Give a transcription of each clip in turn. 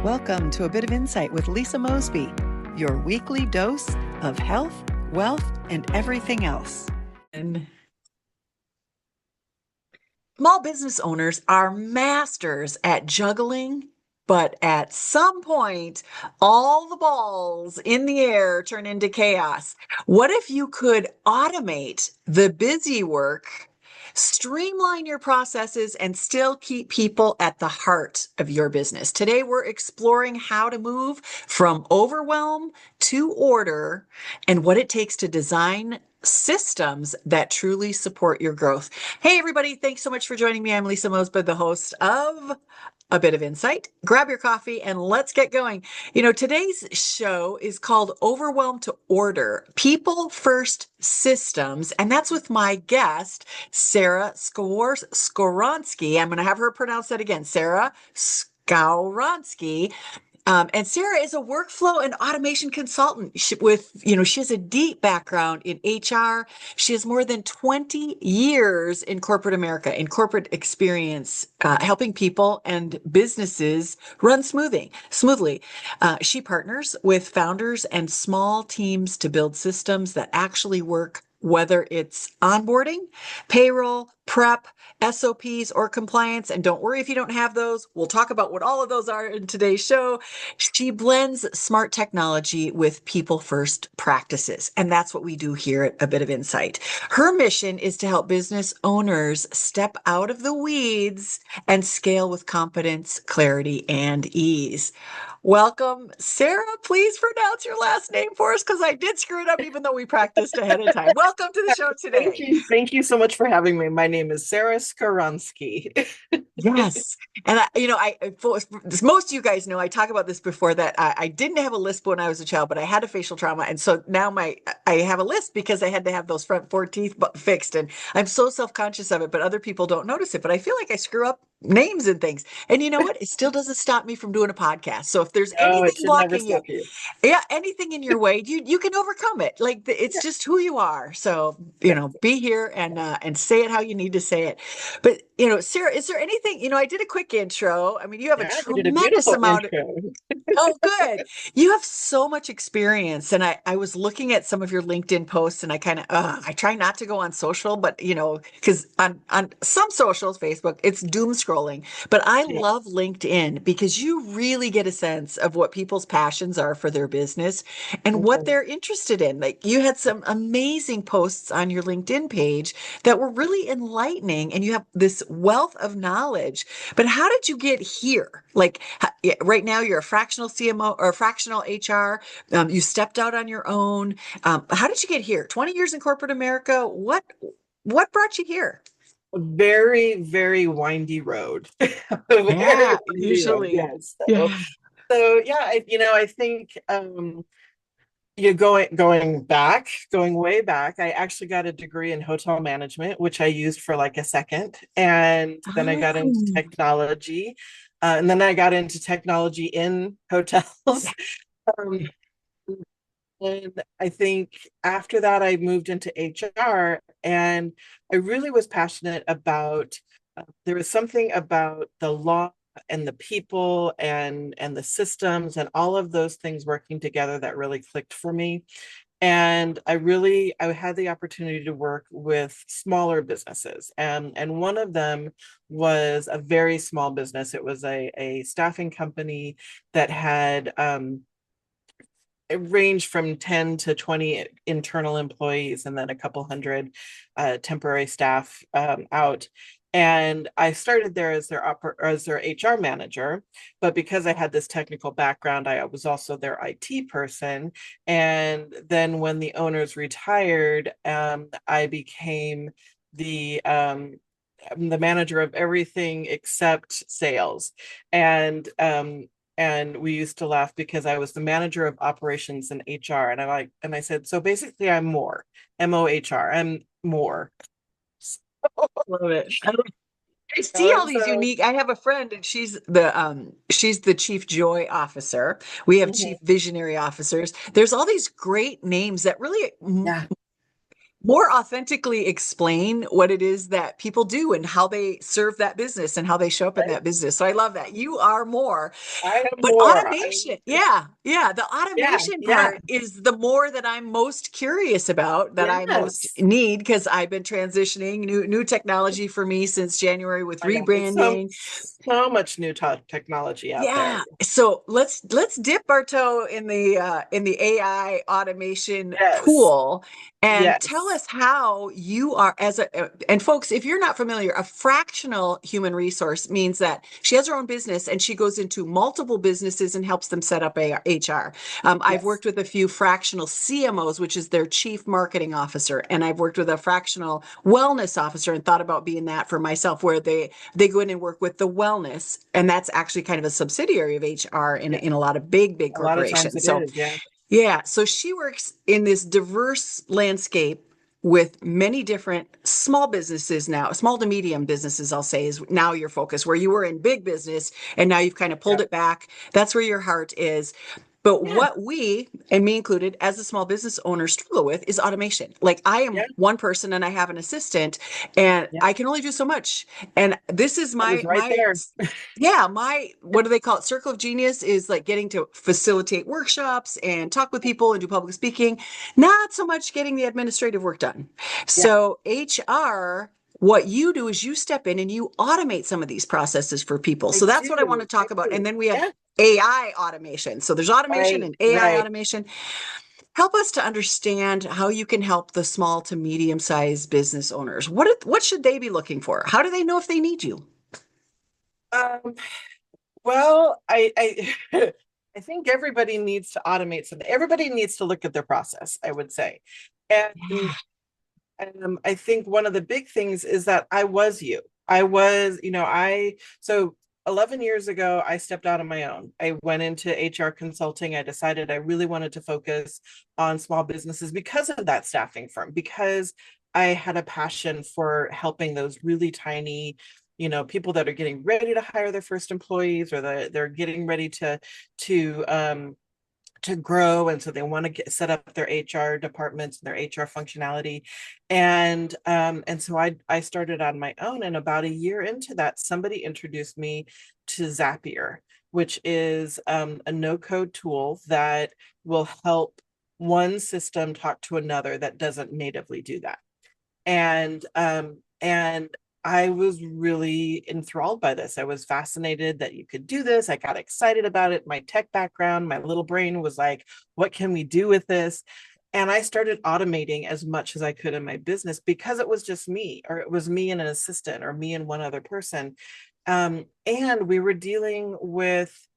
Welcome to A Bit of Insight with Lisa Mosbey, your weekly dose of health, wealth, and everything else. And small business owners are masters at juggling, but at some point, all the balls in the air turn into chaos. What if you could automate the busy work, streamline your processes, and still keep people at the heart of your business? Today, we're exploring how to move from overwhelm to order and what it takes to design systems that truly support your growth. Hey, everybody. Thanks so much for joining me. I'm Lisa Mosbey, the host of A Bit of Insight. Grab your coffee and let's get going. Today's show is called Overwhelm to Order, People First Systems. And that's with my guest, Sara Skowronski. I'm going to have her pronounce that again. Sara Skowronski. And Sara is a workflow and automation consultant she has a deep background in HR. She has more than 20 years in corporate America, in corporate experience, helping people and businesses run smoothly. She partners with founders and small teams to build systems that actually work, whether it's onboarding, payroll, prep, SOPs, or compliance. And don't worry if you don't have those. We'll talk about what all of those are in today's show. She blends smart technology with people first practices. And that's what we do here at A Bit of Insight. Her mission is to help business owners step out of the weeds and scale with confidence, clarity, and ease. Welcome, Sara. Please pronounce your last name for us because I did screw it up even though we practiced ahead of time. Welcome to the show today. Thank you. Thank you so much for having me. My name is Sara Skowronski. Yes. And most of you guys know, I talk about this before, that I didn't have a lisp when I was a child, but I had a facial trauma. And so now I have a lisp because I had to have those front four teeth fixed. And I'm so self-conscious of it, but other people don't notice it. But I feel like I screw up names and things. And you know what? It still doesn't stop me from doing a podcast. So if there's Oh, anything it should never blocking you, stop you. yeah, anything in your way, you can overcome it. Like it's just who you are. So, Yeah. be here and say it how you need to say it. But, Sara, is there anything, I did a quick intro. I mean, you have a Yeah, you did a tremendous beautiful amount of, intro. oh, good. You have so much experience. And I was looking at some of your LinkedIn posts and I try not to go on social, but, because on some socials, Facebook, it's doom scrolling. But I Yeah. love LinkedIn because you really get a sense of what people's passions are for their business and what Mhm. they're interested in. Like you had some amazing posts on your LinkedIn page that were really enlightening and you have this wealth of knowledge. But how did you get here? Like right now, you're a fractional CMO or a fractional HR. You stepped out on your own. How did you get here? 20 years in corporate America. What brought you here? A very, very windy road. A very Yeah, windy road. usually. Yes. So, Yeah. so yeah, I think you're going way back. I actually got a degree in hotel management, which I used for like a second, and then I got into Oh, technology, and then I got into technology in hotels. Um, and I think after that, I moved into HR, and I really was passionate about. There was something about the law and the people and the systems and all of those things working together that really clicked for me. And I had the opportunity to work with smaller businesses, and one of them was a very small business. It was a staffing company that had it ranged from 10 to 20 internal employees and then a couple hundred temporary staff out. And I started there as their HR manager, but because I had this technical background, I was also their IT person. And then when the owners retired, I became the manager of everything except sales. And we used to laugh because I was the manager of operations and HR. And I said, so basically I'm more, MOHR, I'm more. love it. I see all And these so unique. I have a friend and she's the chief joy officer. We have chief mhm, visionary officers. There's all these great names that really yeah, more authentically explain what it is that people do and how they serve that business and how they show up in Right? that business. So I love that. You are more. I am But more. automation, yeah, yeah, the Yeah, automation yeah, part is the more that I'm most curious about, that I most yes. need, because I've been transitioning new technology for me since January with I know. There's so rebranding. so much new technology out there. Yeah. So let's dip our toe in the AI automation Yes, pool and tell yes, us how you are as a and folks, if you're not familiar, a fractional human resource means that she has her own business and she goes into multiple businesses and helps them set up HR. I've yes. worked with a few fractional CMOs, which is their chief marketing officer, and I've worked with a fractional wellness officer and thought about being that for myself, where they go in and work with the wellness, and that's actually kind of a subsidiary of HR Yeah. in a lot of big A lot of times corporations. it So is. Yeah, yeah, so she works in this diverse landscape with many different small businesses now, small to medium businesses, I'll say, is now your focus, where you were in big business and now you've kind of yeah, pulled it back. That's where your heart is. But yeah, what we, and me included, as a small business owner struggle with is automation. Like I am yeah, one person and I have an assistant and yeah. I can only do so much. And this is I was right my there. yeah, my what do they call it? Circle of genius is like getting to facilitate workshops and talk with people and do public speaking, not so much getting the administrative work done. Yeah, So, HR, what you do is you step in and you automate some of these processes for people. I So, that's what I want to do. I talk about. And do. then we have Yeah, AI automation. So, there's automation right, and AI right. automation. Help us to understand how you can help the small to medium sized business owners. What should they be looking for? How do they know if they need you? Um, well, I think everybody needs to automate something. Everybody needs to look at their process, I would say. And I think one of the big things is that I was you. I was, so 11 years ago, I stepped out on my own. I went into HR consulting. I decided I really wanted to focus on small businesses because of that staffing firm, because I had a passion for helping those really tiny, people that are getting ready to hire their first employees, or they're getting ready to to grow, and so they want to set up their HR departments and their HR functionality. And so I started on my own, and about a year into that, somebody introduced me to Zapier, which is a no-code tool that will help one system talk to another that doesn't natively do that. And I was really enthralled by this. I was fascinated that you could do this. I got excited about it. My tech background, my little brain was like, what can we do with this? And I started automating as much as I could in my business, because it was just me, or it was me and an assistant, or me and one other person. And we were dealing with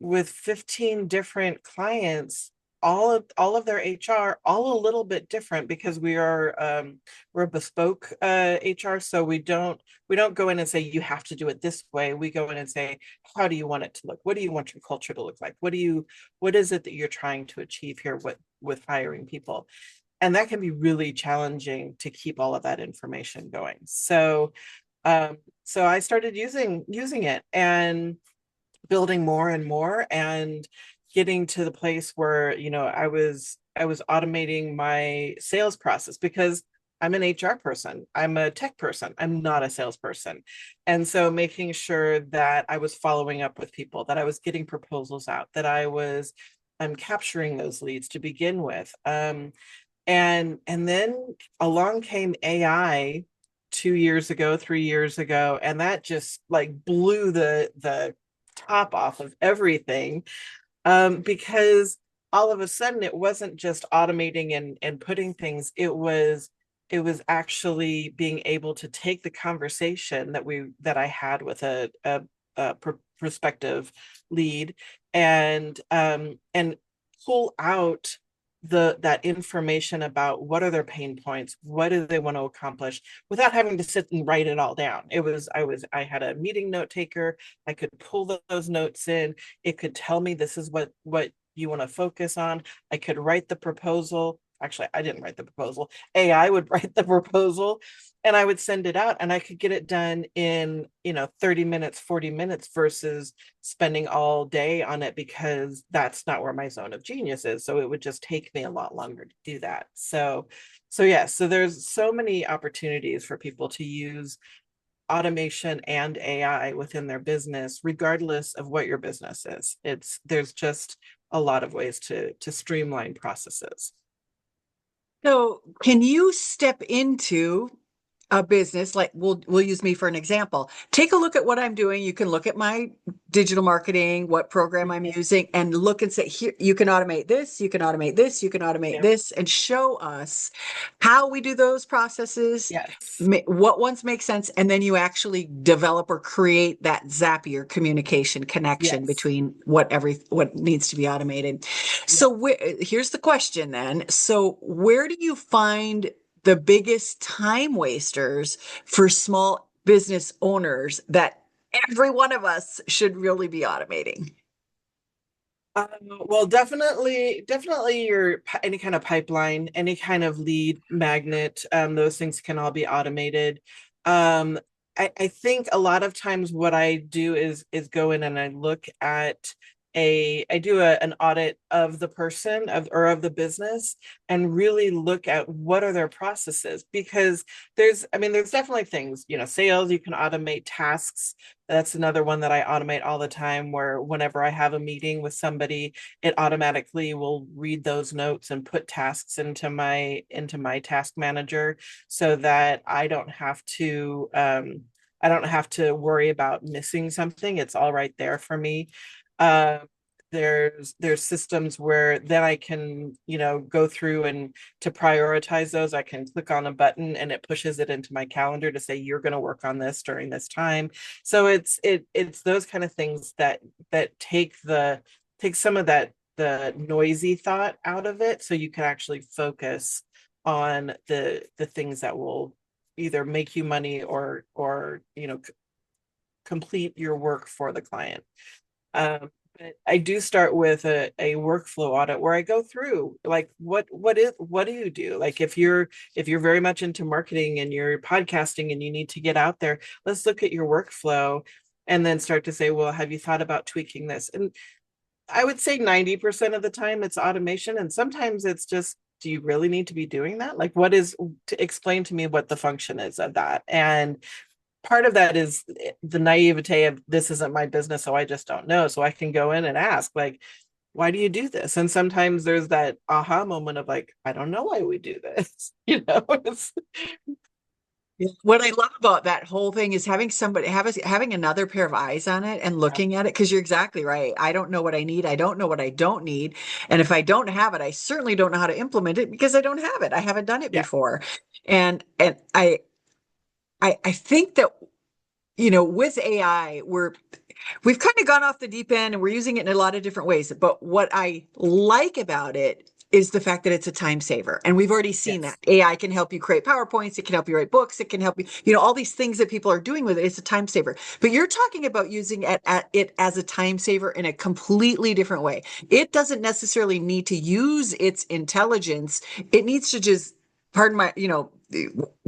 15 different clients, all of their HR, all a little bit different, because we're a bespoke HR. So we don't go in and say you have to do it this way. We go in and say, how do you want it to look? What do you want your culture to look like? What is it that you're trying to achieve here with hiring people? And that can be really challenging to keep all of that information going. So I started using it, and building more and more, and getting to the place where I was automating my sales process, because I'm an HR person, I'm a tech person, I'm not a salesperson. And so making sure that I was following up with people, that I was getting proposals out, that I'm capturing those leads to begin with. And then along came AI 2 years ago, 3 years ago, and that just like blew the top off of everything, because all of a sudden it wasn't just automating and putting things, it was actually being able to take the conversation that I had with a prospective lead, and pull out that information about what are their pain points, what do they want to accomplish, without having to sit and write it all down. I had a meeting note taker. I could pull those notes in. It could tell me, this is what you want to focus on. I could write the proposal. actually, I didn't write the proposal. AI would write the proposal and I would send it out and I could get it done in, 30 minutes, 40 minutes versus spending all day on it because that's not where my zone of genius is. So it would just take me a lot longer to do that. So yeah, so there's so many opportunities for people to use automation and AI within their business, regardless of what your business is. There's just a lot of ways to streamline processes. So, can you step into a business, like we'll use me for an example. Take a look at what I'm doing. You can look at my digital marketing, what program I'm Mhm. using, and look and say, here, you can automate this, you can automate this, you can automate Yeah. this, and show us how we do those processes, Yes. what ones make sense, and then you actually develop or create that Zapier communication connection Yes. between what needs to be automated. Yeah. So here's the question then. So where do you find the biggest time wasters for small business owners that every one of us should really be automating? Well, definitely your any kind of pipeline, any kind of lead magnet, those things can all be automated. Um, I think a lot of times what I do is go in and I look at I do an audit of the person of the business and really look at what are their processes because there's definitely things, sales, you can automate tasks. That's another one that I automate all the time where whenever I have a meeting with somebody, it automatically will read those notes and put tasks into my task manager so that I don't have to worry about missing something. It's all right there for me. Um, there's systems where then I can, go through and to prioritize those, I can click on a button and it pushes it into my calendar to say you're going to work on this during this time. So it's those kind of things that take some of that the noisy thought out of it so you can actually focus on the things that will either make you money or complete your work for the client. But I do start with a workflow audit where I go through like what do you do? Like if you're very much into marketing and you're podcasting and you need to get out there, let's look at your workflow and then start to say, well, have you thought about tweaking this? And I would say 90% of the time it's automation, and sometimes it's just, do you really need to be doing that? Like, what is to explain to me what the function is of that? And part of that is the naivete of this isn't my business, so I just don't know. So I can go in and ask, like, why do you do this? And sometimes there's that aha moment of like, I don't know why we do this. It's, Yeah. What I love about that whole thing is having another pair of eyes on it and yeah, looking at it, because you're exactly right. I don't know what I need. I don't know what I don't need. And if I don't have it, I certainly don't know how to implement it because I don't have it. I haven't done it yeah, before. And I think that, with AI, we've kind of gone off the deep end and we're using it in a lot of different ways. But what I like about it is the fact that it's a time saver. And we've already seen that. yes, AI can help you create PowerPoints, it can help you write books, it can help you, all these things that people are doing with it. It's a time saver. But you're talking about using it as a time saver in a completely different way. It doesn't necessarily need to use its intelligence. It needs to just, pardon my,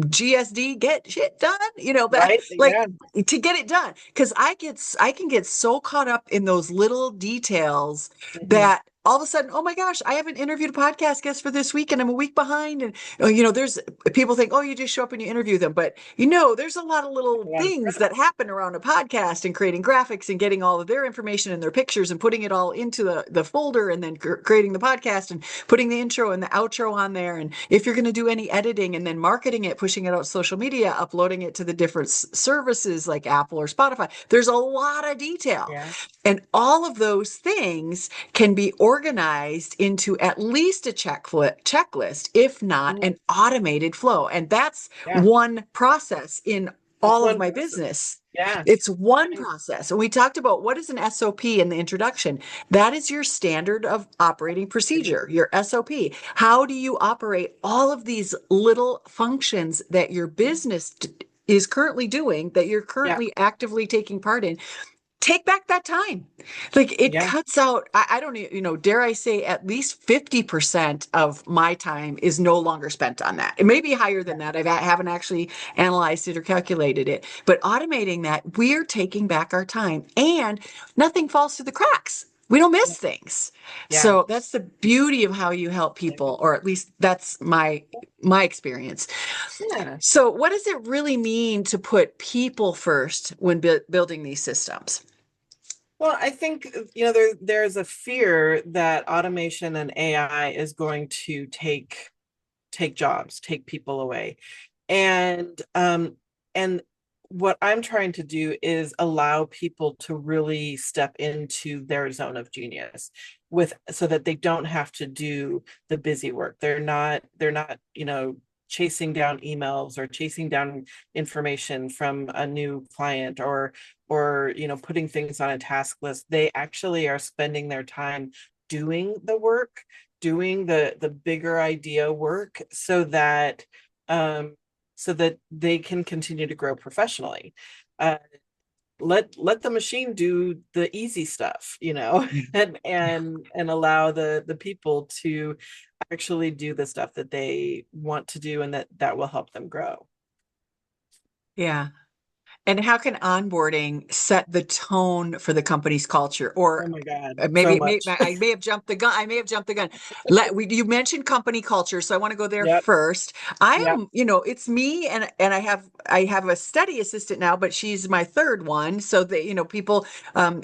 GSD, get shit done, that, right, like, yeah, to get it done. Because I can get so caught up in those little details mhm, that all of a sudden, oh my gosh, I haven't interviewed a podcast guest for this week and I'm a week behind. And there's people think, oh, you just show up and you interview them. But there's a lot of little a lot of things prep, that happen around a podcast, and creating graphics and getting all of their information and their pictures and putting it all into the folder, and then creating the podcast and putting the intro and the outro on there. And if you're going to do any editing, and then marketing it, pushing it out social media, uploading it to the different services like Apple or Spotify, there's a lot of detail. yeah, And all of those things can be organized into at least a checklist, if not mhm, an automated flow. And that's yeah, one process in that's all of one my process, business. yeah, It's one I- process. And we talked about what is an SOP in the introduction. That is your standard of operating procedure, your SOP. How do you operate all of these little functions that your business is currently doing, that you're yeah, currently actively taking part in? take back that time. Like it Yeah. cuts out, I don't, dare I say at least 50% of my time is no longer spent on that. It may be higher than that. I haven't actually analyzed it or calculated it, but automating that, we're taking back our time and nothing falls through the cracks. We don't Yeah. miss things. Yeah. So that's the beauty of how you help people, or at least that's my experience. Yeah. So what does it really mean to put people first when building these systems? Well, I think there's a fear that automation and AI is going to take jobs, take people away. And what I'm trying to do is allow people to really step into their zone of genius with so that they don't have to do the busy work. They're not, chasing down emails or chasing down information from a new client or putting things on a task list. They actually are spending their time doing the work, doing the bigger idea work um so that they can continue to grow professionally. Uh, let the machine do the easy stuff, and allow the people to actually do the stuff that they want to do, and that will help them grow. Yeah. And how can onboarding set the tone for the company's culture? Oh Or my God, so maybe much. I may have jumped the gun. I may have jumped the gun. You mentioned company culture, so I want to go there Yep. first. I Yep. am, it's me, and I have a study assistant now, but she's my third one. So that people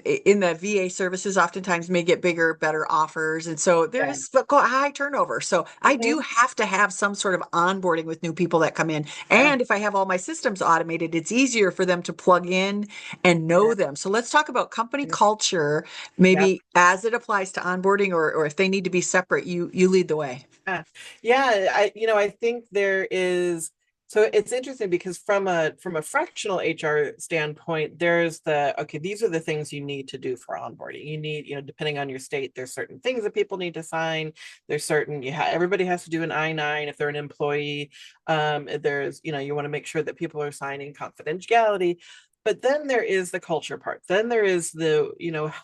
in the VA services oftentimes may get bigger, better offers, and so Yeah. there's high turnover. So I do Mhm. have to have some sort of onboarding with new people that come in. Yeah. And if I have all my systems automated, it's easier for them to plug in and know Yeah. them. So let's talk about company culture, maybe Yep. as it applies to onboarding, or if they need to be separate, you lead the way. Yeah. Yeah, I think there is, so it's interesting because from a fractional HR standpoint, there's okay, these are the things you need to do for onboarding. You need, depending on your state, there's certain things that people need to sign. There's certain, everybody has to do an I-9 if they're an employee. There's, you want to make sure that people are signing confidentiality. But then there is the culture part. Then there is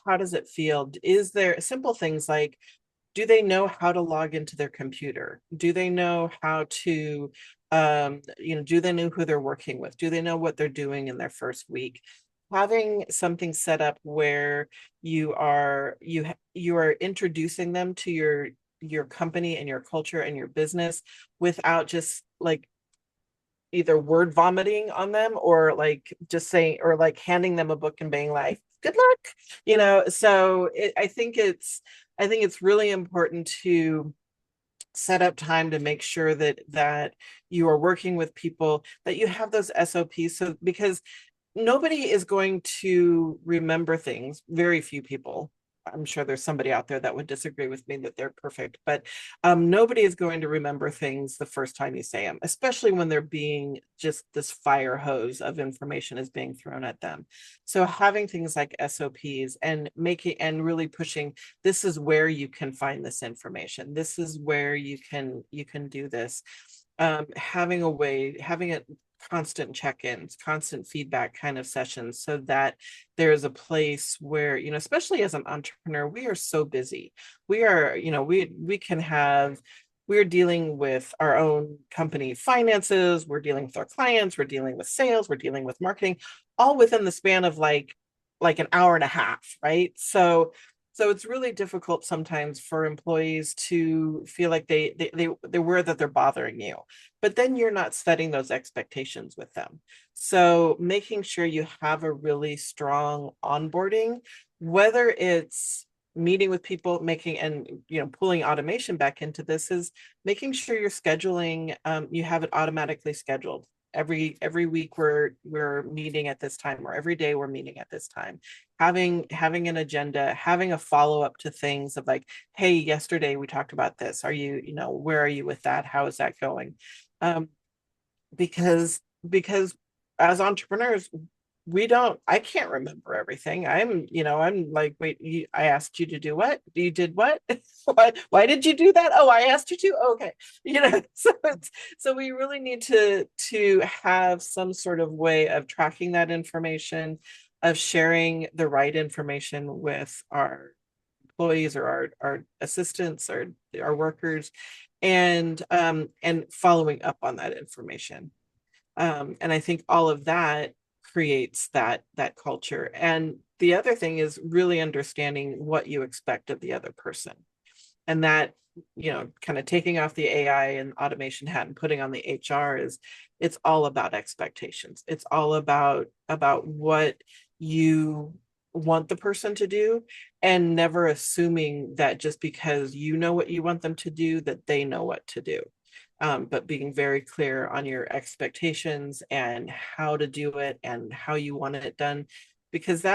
how does it feel? Is there simple things like, do they know how to log into their computer? Do they know how to, do they know who they're working with? Do they know what they're doing in their first week? Having something set up where you are introducing them to your company and your culture and your business without just like either word vomiting on them or like just saying or like handing them a book and being like, good luck, so I think it's really important to set up time to make sure that you are working with people, that you have those SOPs, so because nobody is going to remember things. Very few people. I'm sure there's somebody out there that would disagree with me that they're perfect, but nobody is going to remember things the first time you say them, especially when they're being just this fire hose of information is being thrown at them. So having things like SOPs and making and really pushing, this is where you can find this information. This is where you can do this. Having it constant check-ins, constant feedback kind of sessions so that there's a place where, especially as an entrepreneur, we are so busy. We are, we're dealing with our own company finances, we're dealing with our clients, we're dealing with sales, we're dealing with marketing, all within the span of like an hour and a half, right? So it's really difficult sometimes for employees to feel like they're aware that they're bothering you, but then you're not setting those expectations with them. So making sure you have a really strong onboarding, whether it's meeting with people, making and pulling automation back into this, is making sure you're scheduling, you have it automatically scheduled. Every week we're meeting at this time, or every day we're meeting at this time, having an agenda, having a follow-up to things of like, hey, yesterday we talked about this, are you, where are you with that, how is that going? um, because as entrepreneurs, I can't remember everything. I'm like, wait, I asked you to do what? You did what? Why did you do that? Oh, I asked you to. Okay. So we really need to have some sort of way of tracking that information, of sharing the right information with our employees or our assistants or our workers, and following up on that information. And I think all of that creates that culture. And the other thing is really understanding what you expect of the other person. And that, kind of taking off the AI and automation hat and putting on the HR is, it's all about expectations. It's all about what you want the person to do, and never assuming that just because you know what you want them to do, that they know what to do. But being very clear on your expectations and how to do it and how you want it done, because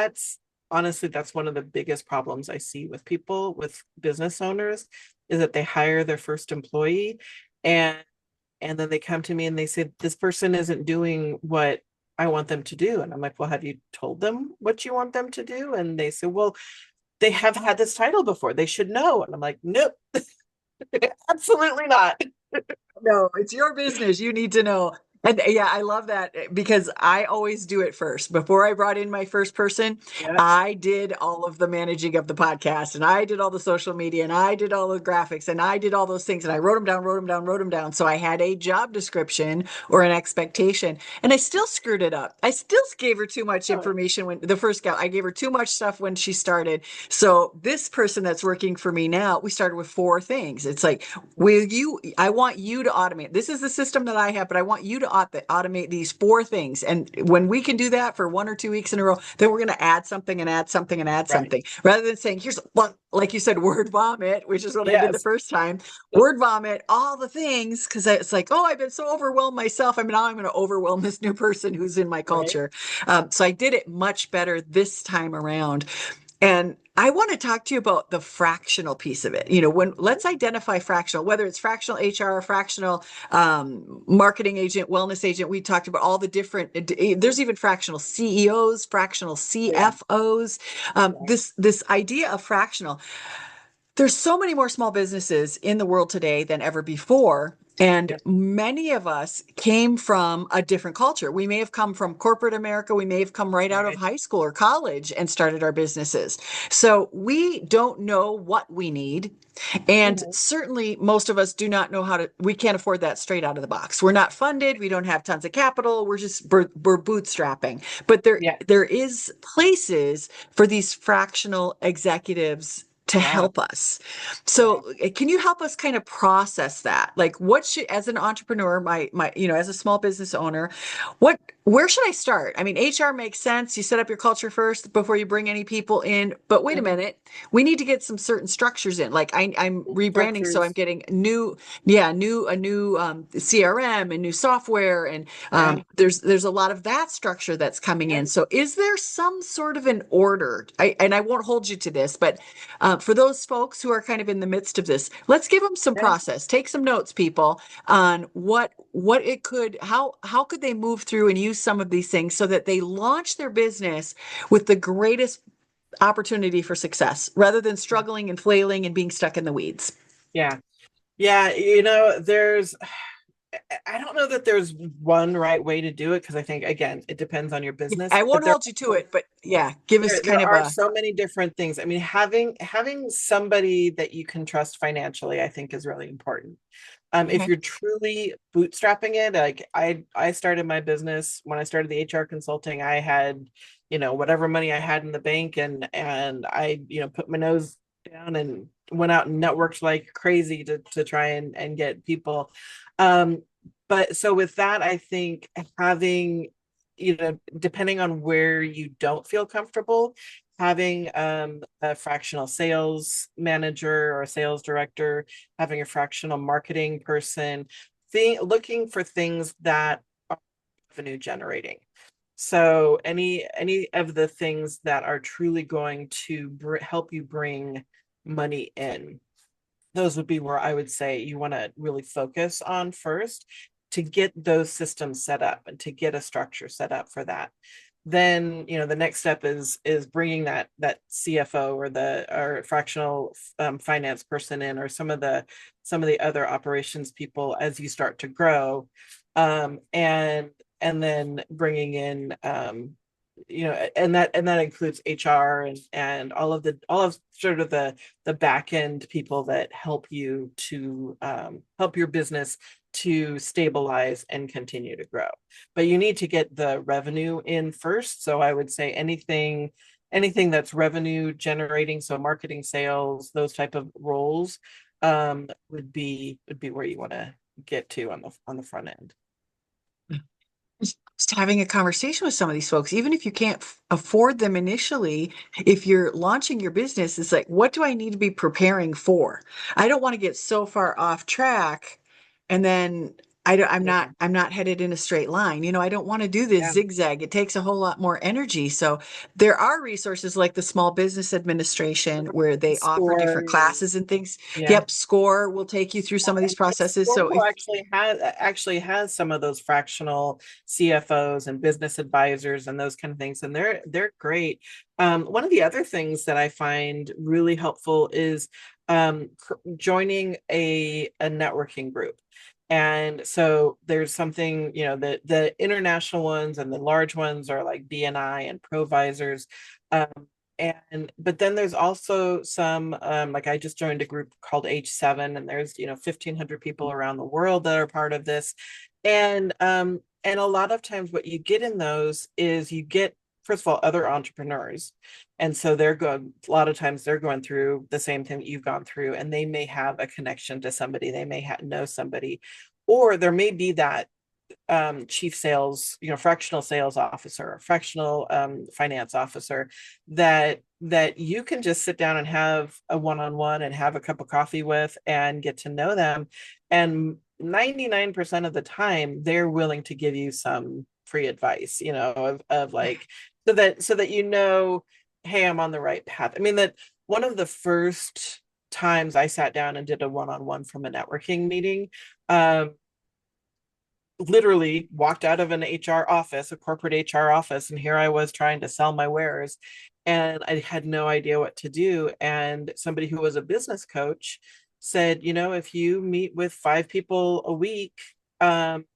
honestly, that's one of the biggest problems I see with people, with business owners, is that they hire their first employee, and then they come to me and they say, this person isn't doing what I want them to do. And I'm like, well, have you told them what you want them to do? And they say, well, they have had this title before, they should know. And I'm like, nope, absolutely not. No, it's your business. You need to know. And yeah, I love that because I always do it first. Before I brought in my first person, Yeah, I did all of the managing of the podcast and I did all the social media and I did all the graphics and I did all those things and I wrote them down, wrote them down, wrote them down. So I had a job description or an expectation and I still screwed it up. I still gave her too much oh, information when the first gal, I gave her too much stuff when she started. So this person that's working for me now, we started with four things. It's like, I want you to automate. This is the system that I have, but I want you to automate these four things. And when we can do that for 1 or 2 weeks in a row, then we're going to add something and add something and add right. something rather than saying, here's one, like you said, word vomit, which is what I did the Yes. first time. Word vomit, all the things. Cause it's like, oh, I've been so overwhelmed myself. I mean, now I'm going to overwhelm this new person who's in my Right. culture. So I did it much better this time around. And I want to talk to you about the fractional piece of it. Let's identify fractional, whether it's fractional HR, fractional marketing agent, wellness agent. We talked about all the different. There's even fractional CEOs, fractional Yeah. CFOs. Right. This idea of fractional. There's so many more small businesses in the world today than ever before. And Yep. many of us came from a different culture. We may have come from corporate America. We may have come right out of Right. high school or college and started our businesses. So we don't know what we need. And Mhm. certainly most of us do not know we can't afford that straight out of the box. We're not funded. We don't have tons of capital. We're bootstrapping. But Yeah. there is places for these fractional executives to Yeah. help us. Yeah. So can you help us kind of process that? Like as an entrepreneur, as a small business owner, where should I start? I mean, HR makes sense. You set up your culture first before you bring any people in. But wait a Mhm. minute, we need to get some certain structures in. Like I'm rebranding, so I'm Structures. getting a new CRM and new software, and Yeah. there's a lot of that structure that's coming Yeah. in. So is there some sort of an order? And I won't hold you to this, but for those folks who are kind of in the midst of this, let's give them some Yeah. process. Take some notes, people, on what it could, how could they move through and use some of these things so that they launch their business with the greatest opportunity for success rather than struggling and flailing and being stuck in the weeds. Yeah. Yeah. I don't know that there's one right way to do it, because I think, again, it depends on your business, I but won't hold you to it, but yeah, give us there kind of are a so many different things. I mean, having somebody that you can trust financially, I think, is really important. If okay. you're truly bootstrapping it, like I started my business when I started the HR consulting, I had, whatever money I had in the bank, and I, put my nose down and went out and networked like crazy to try and get people. Um, but so with that, I think having, depending on where you don't feel comfortable, having a fractional sales manager or a sales director, having a fractional marketing person, looking for things that are revenue generating. So any of the things that are truly going to help you bring money in, those would be where I would say you want to really focus on first, to get those systems set up and to get a structure set up for that. Then, the next step is bringing that CFO or fractional finance person in, or some of the other operations people as you start to grow, and then bringing in and that includes HR and all of sort of the back end people that help you to help your business to stabilize and continue to grow. But you need to get the revenue in first. So I would say anything that's revenue generating, so marketing, sales, those type of roles, would be where you want to get to on the front end. Just having a conversation with some of these folks, even if you can't afford them initially, if you're launching your business, it's like, what do I need to be preparing for? I don't want to get so far off track and then Yeah. I'm not headed in a straight line. I don't want to do this Yeah. zigzag. It takes a whole lot more energy. So there are resources like the Small Business Administration where they offer Score. different classes and things. Yeah. Yep, SCORE will take you through some of these processes. So Oracle if actually has some of those fractional CFOs and business advisors and those kind of things, and they're great. One of the other things that I find really helpful is joining a networking group. And so there's something, the international ones and the large ones are like BNI and Provisors. Um, but then there's also some like I just joined a group called H7, and there's 1,500 people around the world that are part of this. And a lot of times what you get in those is you get, first of all, other entrepreneurs. And so a lot of times they're going through the same thing that you've gone through, and they may have a connection to somebody, they may know somebody, or there may be that chief sales, fractional sales officer, fractional finance officer that you can just sit down and have a one-on-one and have a cup of coffee with and get to know them. And 99% of the time, they're willing to give you some free advice, of like, so that hey, I'm on the right path. I mean, that one of the first times I sat down and did a one-on-one from a networking meeting, literally walked out of an HR office, a corporate HR office, and here I was trying to sell my wares, and I had no idea what to do. And somebody who was a business coach said, if you meet with 5 people a week,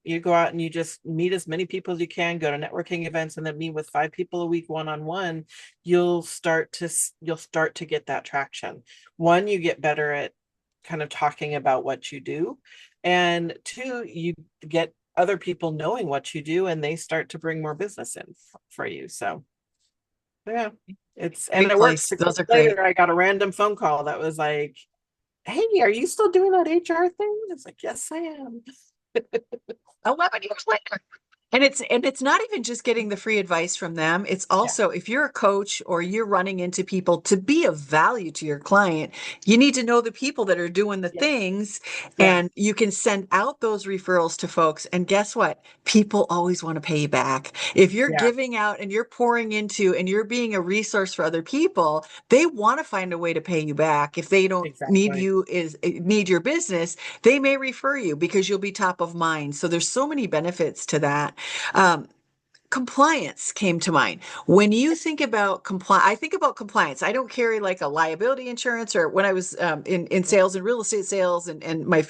you go out and you just meet as many people as you can, go to networking events, and then meet with 5 people a week one-on-one, you'll start to get that traction. One, you get better at kind of talking about what you do, and two, you get other people knowing what you do, and they start to bring more business in for you. So yeah, and great it worked. place, 6 months those are great. later, I got a random phone call that was like, "Hey, are you still doing that HR thing?" It's like, "Yes, I am." 11 years later. And it's not even just getting the free advice from them. It's Yeah. also if you're a coach or you're running into people to be of value to your client, you need to know the people that are doing the Yeah. things Yeah. and you can send out those referrals to folks. And guess what? People always want to pay you back. If you're Yeah. giving out and you're pouring into and you're being a resource for other people, they want to find a way to pay you back. If they don't Exactly. need your business, they may refer you because you'll be top of mind. So there's so many benefits to that. Um, Compliance came to mind. When you think about compliance, I think about compliance. I don't carry like a liability insurance or when I was in sales and real estate sales and my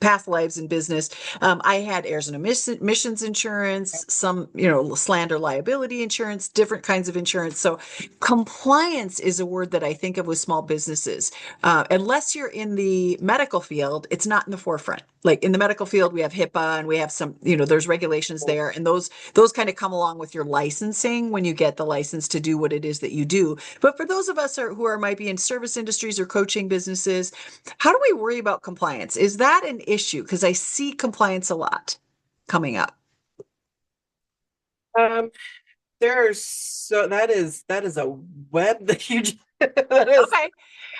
past lives in business, I had errors and emissions insurance, some, slander liability insurance, different kinds of insurance. So compliance is a word that I think of with small businesses. Unless you're in the medical field, it's not in the forefront. Like in the medical field, we have HIPAA and we have some, there's regulations there, and those kind of come along with your licensing when you get the license to do what it is that you do. But for those of us who might be in service industries or coaching businesses, how do we worry about compliance? Is that an issue? Because I see compliance a lot coming up. Um, that is a web that you that is Okay.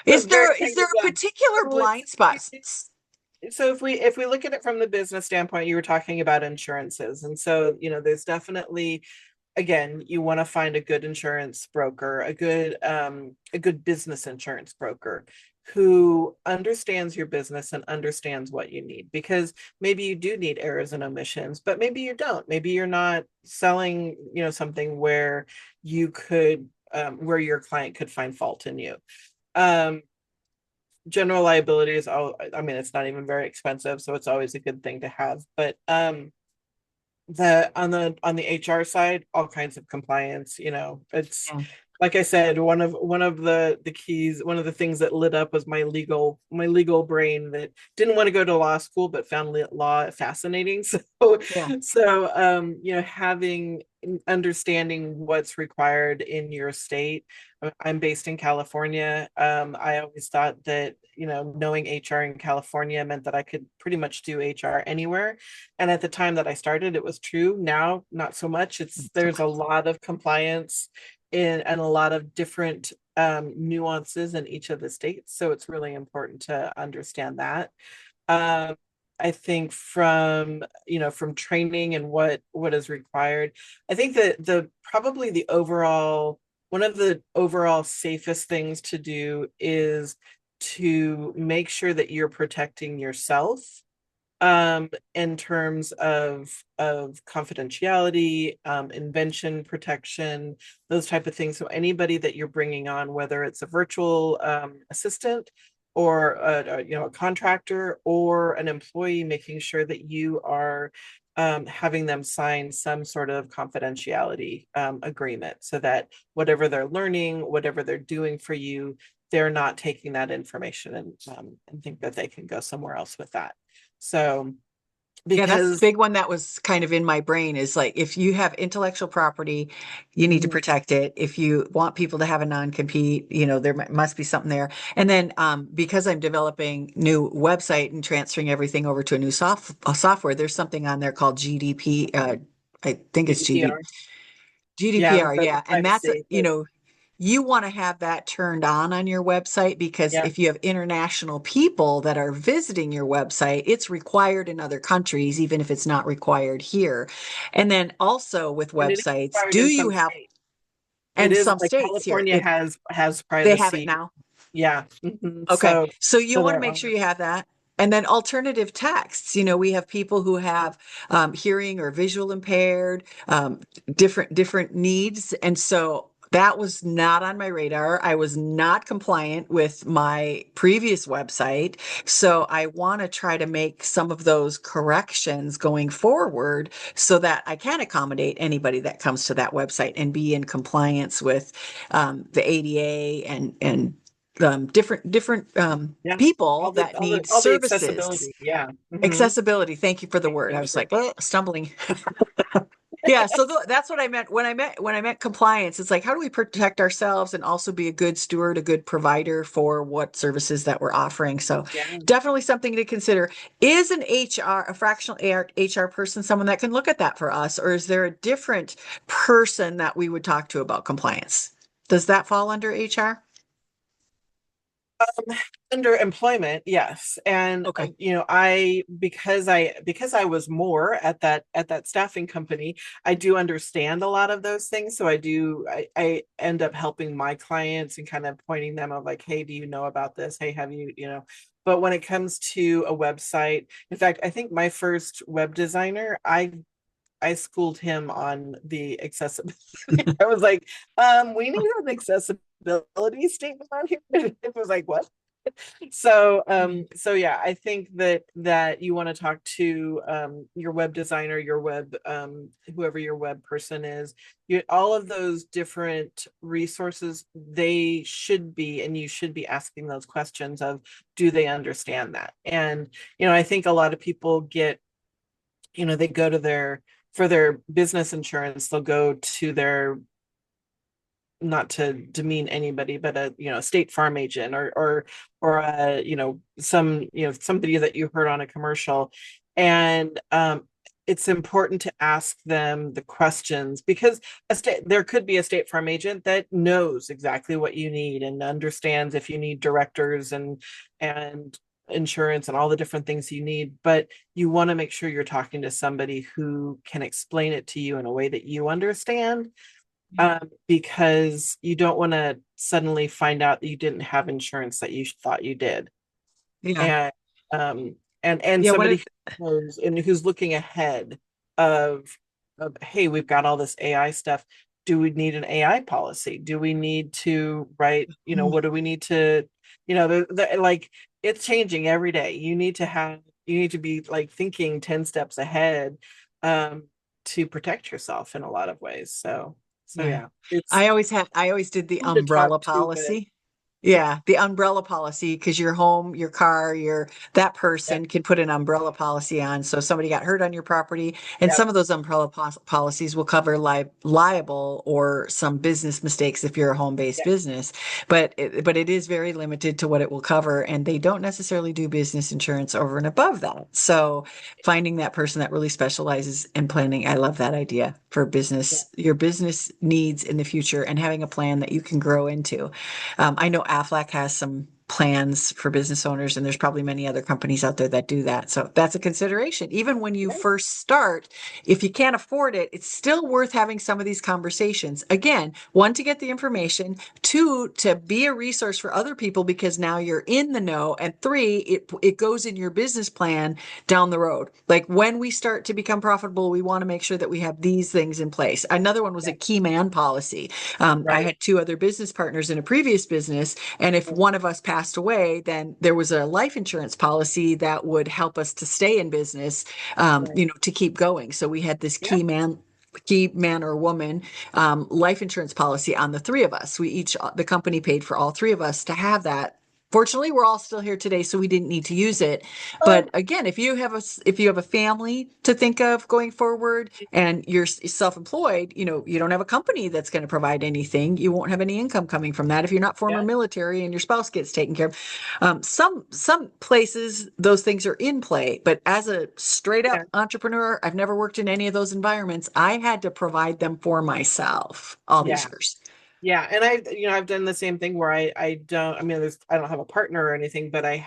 a very Is there tangled a web. particular So blind spot? if we look at it from the business standpoint, you were talking about insurances, and so there's definitely, again, you want to find a good insurance broker, a good business insurance broker who understands your business and understands what you need, because maybe you do need errors and omissions, but maybe you don't. Maybe you're not selling something where your client could find fault in you. um General liability is all, I mean, it's not even very expensive, so it's always a good thing to have. But On the HR side, all kinds of compliance, it's Yeah. like I said, one of the keys, one of the things that lit up was my legal brain that didn't want to go to law school but found law fascinating. Yeah. Having understanding what's required in your state. I'm based in California. I always thought that, knowing HR in California meant that I could pretty much do HR anywhere. And at the time that I started, it was true. Now, not so much. There's a lot of compliance and a lot of different nuances in each of the states. So it's really important to understand that. Um, I think from training and what is required, I think that the probably the overall one of the overall safest things to do is to make sure that you're protecting yourself in terms of confidentiality, invention protection, those type of things. So anybody that you're bringing on, whether it's a virtual assistant or a contractor or an employee, making sure that you are having them sign some sort of confidentiality agreement, so that whatever they're learning, whatever they're doing for you, they're not taking that information and think that they can go somewhere else with that. So, Yeah, that's the because big one that was kind of in my brain is like if you have intellectual property, you need to Mhm. protect it. If you want people to have a non-compete, there must be something there. And then because I'm developing new website and transferring everything over to a new software, there's something on there called GDP. I think it's GDPR, yeah, GDPR, the yeah. And that's, privacy, you want to have that turned on your website because yeah, if you have international people that are visiting your website, it's required in other countries, even if it's not required here. And then also with and it is websites, required do in you some have, states. It and is some like states here, California has they have it privacy, now. yeah. Okay. So So you want to there make are, sure you have that. And then alternative texts. We have people who have hearing or visual impaired, different needs. And so that was not on my radar. I was not compliant with my previous website. So I want to try to make some of those corrections going forward so that I can accommodate anybody that comes to that website and be in compliance with the ADA and different yeah, people all the that all the need all the services. accessibility, yeah. Accessibility. Thank you for the Thank word. you I was for like, oh, stumbling. Yeah, so that's what I meant when I meant compliance. It's like, how do we protect ourselves and also be a good steward, a good provider for what services that we're offering? So yeah. definitely something to consider. Is an HR, a fractional HR person, someone that can look at that for us, or is there a different person that we would talk to about compliance? Does that fall under HR? Under employment, yes. And Okay. I because I was more at that staffing company, I do understand a lot of those things. So I end up helping my clients and kind of pointing them of like, hey, do you know about this? Hey, have you. But when it comes to a website, in fact, I think my first web designer, I schooled him on the accessibility. I was like, we need an accessibility statement on here. It was like, what? So yeah, I think that you want to talk to your web designer, your web whoever your web person is. All of those different resources, they should be, and you should be asking those questions of, do they understand that? And I think a lot of people they go to for their business insurance, they'll go to their, not to demean anybody, but a State Farm agent or a somebody that you heard on a commercial, and it's important to ask them the questions, because there could be a State Farm agent that knows exactly what you need and understands if you need directors and insurance and all the different things you need, but you want to make sure you're talking to somebody who can explain it to you in a way that you understand, because you don't want to suddenly find out that you didn't have insurance that you thought you did, Yeah. and um, and Yeah. somebody who knows and who's looking ahead of hey, we've got all this AI stuff. Do we need an AI policy? Do we need to write? What do we need to? Like, it's changing every day. You need to be like thinking 10 steps ahead, um, to protect yourself in a lot of ways. So Yeah. yeah, it's I always did the fun to talk umbrella to, but policy. yeah, Yeah, the umbrella policy, because your home, your car, that yeah, person can put an umbrella policy on. So if somebody got hurt on your property, and yeah, some of those umbrella policies will cover liable or some business mistakes if you're a home-based yeah, business. But it is very limited to what it will cover, and they don't necessarily do business insurance over and above that. So finding that person that really specializes in planning, I love that idea for yeah, your business needs in the future, and having a plan that you can grow into. I know Aflac has some plans for business owners, and there's probably many other companies out there that do that. So that's a consideration. Even when you yeah, first start, if you can't afford it, it's still worth having some of these conversations. Again, one, to get the information, two, to be a resource for other people because now you're in the know, and three, it goes in your business plan down the road. Like when we start to become profitable, we want to make sure that we have these things in place. Another one was yeah, a key man policy. I right, had two other business partners in a previous business, and if one of us passed away, then there was a life insurance policy that would help us to stay in business, right, to keep going. So we had this yeah, key man or woman life insurance policy on the three of us. The company paid for all three of us to have that. Fortunately, we're all still here today, so we didn't need to use it. But oh, again, if you have a family to think of going forward and you're self-employed, you don't have a company that's going to provide anything. You won't have any income coming from that if you're not former yeah, military and your spouse gets taken care of. Some places those things are in play, but as a straight yeah. up entrepreneur, I've never worked in any of those environments. I had to provide them for myself all these Yeah. years. Yeah, and I've done the same thing where I don't, I mean, I don't have a partner or anything, but I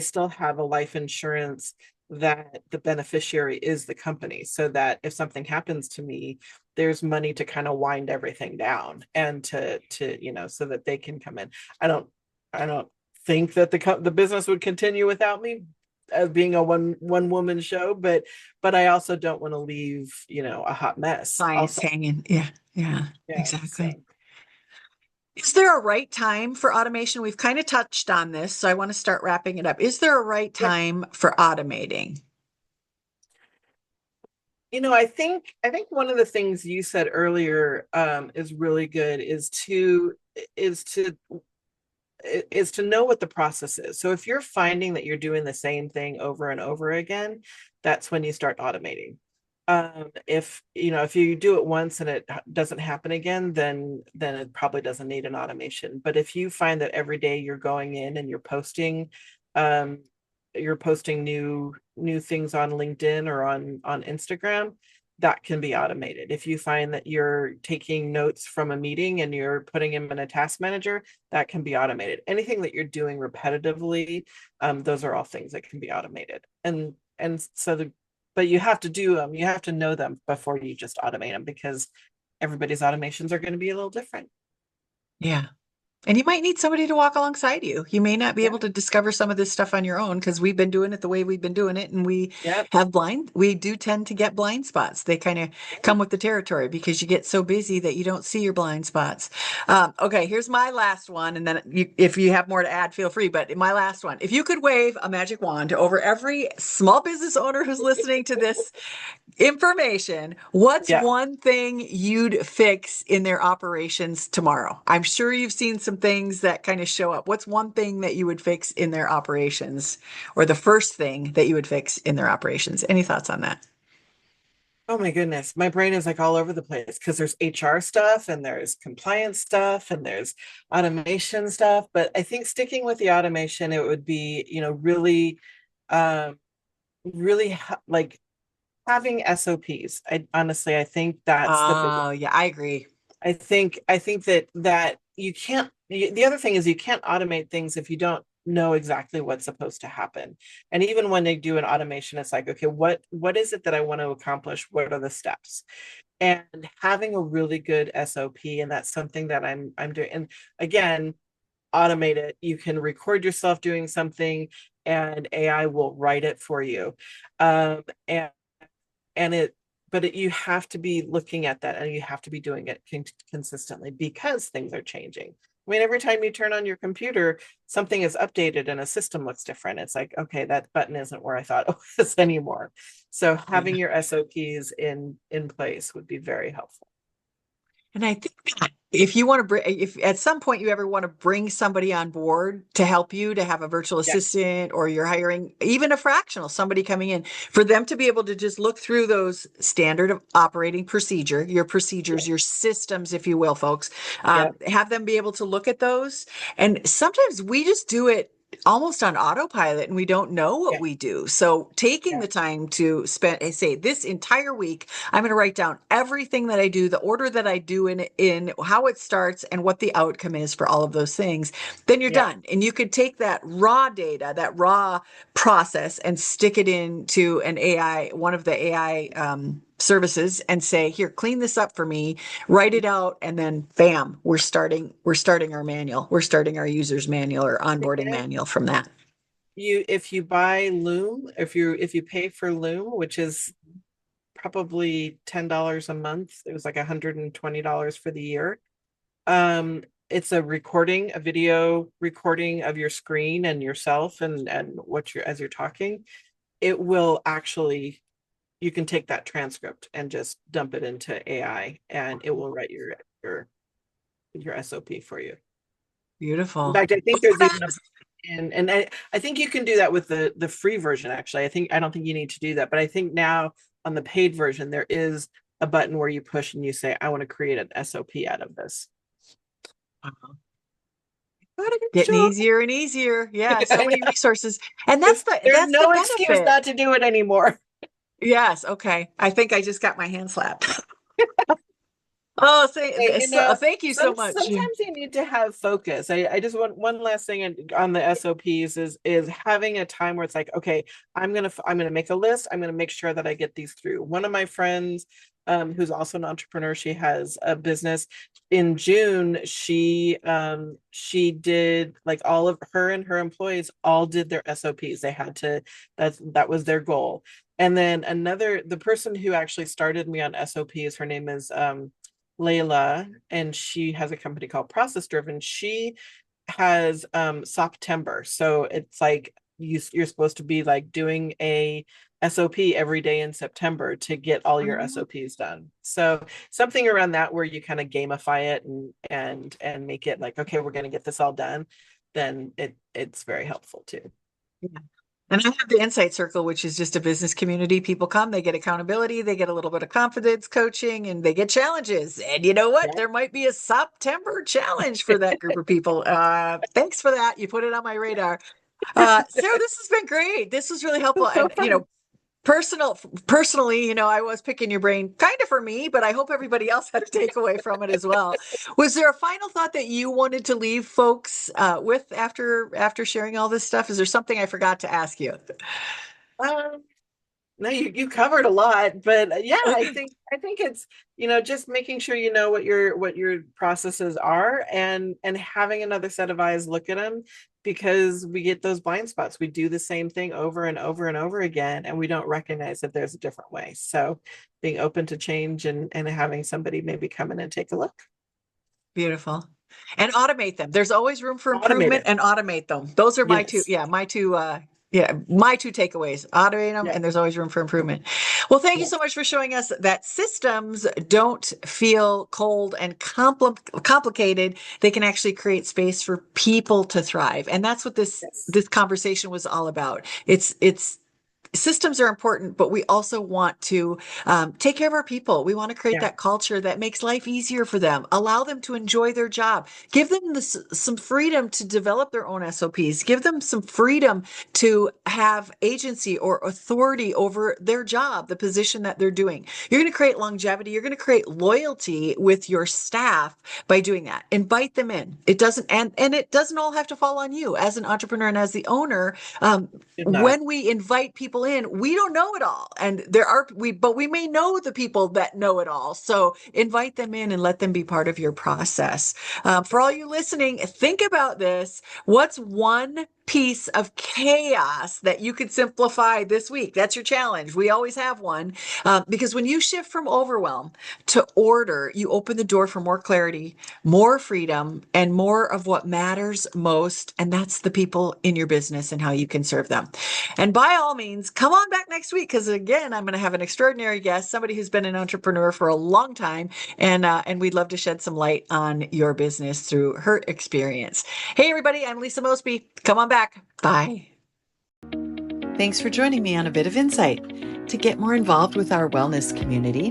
still have a life insurance that the beneficiary is the company, so that if something happens to me, there's money to kind of wind everything down and to so that they can come in. I don't think that the business would continue without me as being a one woman show, but I also don't want to leave, a hot mess Clients also. hanging. Yeah, yeah, Yeah, exactly. so Is there a right time for automation? We've kind of touched on this, so I want to start wrapping it up. Is there a right yeah. time for automating? I think one of the things you said earlier is really good is to is to know what the process is. So if you're finding that you're doing the same thing over and over again, that's when you start automating. If you do it once and it doesn't happen again, then it probably doesn't need an automation. But if you find that every day you're going in and um, you're posting new things on LinkedIn or on Instagram, that can be automated. If you find that you're taking notes from a meeting and you're putting them in a task manager, that can be automated. Anything that you're doing repetitively, those are all things that can be automated. But you have to do them. You have to know them before you just automate them, because everybody's automations are going to be a little different. Yeah. And you might need somebody to walk alongside you. You may not be able Yeah, to discover some of this stuff on your own because we've been doing it the way we've been doing it. And yeah, we do tend to get blind spots. They kind of yeah, come with the territory because you get so busy that you don't see your blind spots. Okay, here's my last one. And then if you have more to add, feel free. But my last one, if you could wave a magic wand over every small business owner who's listening to this information, what's yeah. one thing you'd fix in their operations tomorrow? I'm sure you've seen some things that kind of show up. What's one thing that you would fix in their operations, or the first thing that you would fix in their operations? Any thoughts on that? Oh my goodness, my brain is like all over the place because there's HR stuff and there's compliance stuff and there's automation stuff. But I think sticking with the automation, it would be, really, um, like having SOPs. I think that's the big. Oh, yeah, I agree. I think that you can't. The other thing is you can't automate things if you don't know exactly what's supposed to happen. And even when they do an automation, it's like, okay, what is it that I want to accomplish? What are the steps? And having a really good SOP, and that's something that I'm doing. And again, automate it. You can record yourself doing something, and AI will write it for you. And and it but you have to be looking at that, and you have to be doing it consistently because things are changing. I mean, every time you turn on your computer, something is updated and a system looks different. It's like, okay, that button isn't where I thought it was anymore. So having your SOPs in place would be very helpful. And I think that if you want to bring, if at some point you ever want to bring somebody on board to help you to have a virtual Yeah, assistant, or you're hiring even a fractional, somebody coming in, for them to be able to just look through those standard of operating procedure, your yeah, procedures, your systems, if you will, folks, yeah, have them be able to look at those. And sometimes we just do it almost on autopilot and we don't know what yeah, we do. So taking yeah, the time to spend, say, this entire week, I'm going to write down everything that I do, the order that I do in how it starts and what the outcome is for all of those things. Then you're yeah. done. And you could take that raw data, that raw process, and stick it into an AI, one of the AI services, and say, here, clean this up for me, write it out, and then bam, we're starting our manual. We're starting our user's manual or onboarding And manual from that. you, if you buy Loom, if you pay for Loom, which is probably $10 a month, it was like $120 for the year. It's a recording, a video recording of your screen and yourself and what you're as you're talking. It will actually, you can take that transcript and just dump it into AI and it will write your SOP for you. In Beautiful. fact, I think there's even a and I think you can do that with the free version actually. I don't think you need to do that, but I think now on the paid version there is a button where you push and you say, I want to create an SOP out of this. Gotta get Getting show. easier and easier. Yeah, so Yeah, many resources. And there's there's that's the no excuse benefit. not to do it anymore. Yes, okay. I think I just got my hand slapped. Oh, Hey, thank you so much. sometimes you need to have focus. I just want one last thing on the SOPs is having a time where it's like, okay, I'm gonna make a list. I'm gonna make sure that I get these through. One of my friends, who's also an entrepreneur, she has a business. In June, she did like all of her and her employees all did their SOPs. They had to, that was their goal. And then the person who actually started me on SOPs, her name is Layla, and she has a company called Process Driven. She has September. So it's like you're supposed to be like doing a SOP every day in September to get all your Oh, SOPs done. So something around that where you kind of gamify it and make it like, okay, we're going to get this all done, then it's very helpful too. yeah. And I have the Insight Circle, which is just a business community. People come, they get accountability, they get a little bit of confidence coaching, and they get challenges. And you know what? Yeah. There might be a September challenge for that group of people. Thanks for that. You put it on my radar. Sarah, this has been great. This was really helpful. So And, fun. personally, I was picking your brain kind of for me, but I hope everybody else had a takeaway from it as well. Was there a final thought that you wanted to leave folks with after sharing all this stuff? Is there something I forgot to ask you? Um, No, you covered a lot, but yeah, I think it's just making sure you know what your processes are and having another set of eyes look at them because we get those blind spots. We do the same thing over and over and over again, and we don't recognize that there's a different way. So being open to change and having somebody maybe come in and take a look. Beautiful. And automate them. There's always room for Automate improvement it. and automate them. Those are Yes. my two takeaways. Automate them Yeah. and there's always room for improvement. Well, thank you Yeah. so much for showing us that systems don't feel cold and complicated. They can actually create space for people to thrive. And that's what this Yes. this conversation was all about. It's systems are important, but we also want to take care of our people. We want to create Yeah. that culture that makes life easier for them, allow them to enjoy their job, give them some freedom to develop their own SOPs, give them some freedom to have agency or authority over their job, the position that they're doing. You're going to create longevity. You're going to create loyalty with your staff by doing that. Invite them in. It doesn't, and it doesn't all have to fall on you as an entrepreneur and as the owner. Did not. When we invite people in, we don't know it all. And but we may know the people that know it all. So invite them in and let them be part of your process. For all you listening, think about this. What's one piece of chaos that you could simplify this week? That's your challenge. We always have one. Because when you shift from overwhelm to order, you open the door for more clarity, more freedom, and more of what matters most. And that's the people in your business and how you can serve them. And by all means, come on back next week, because again, I'm going to have an extraordinary guest, somebody who's been an entrepreneur for a long time, and we'd love to shed some light on your business through her experience. Hey, everybody, I'm Lisa Mosbey. Come on back. Bye. Thanks for joining me on A Bit of Insight. To get more involved with our wellness community,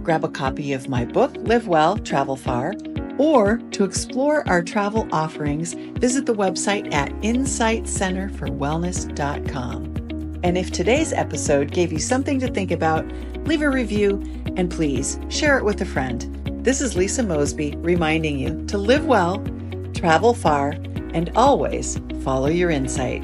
grab a copy of my book, Live Well, Travel Far, or to explore our travel offerings, visit the website at insightcenterforwellness.com. And if today's episode gave you something to think about, leave a review and please share it with a friend. This is Lisa Mosbey reminding you to live well, travel far, and always follow your insight.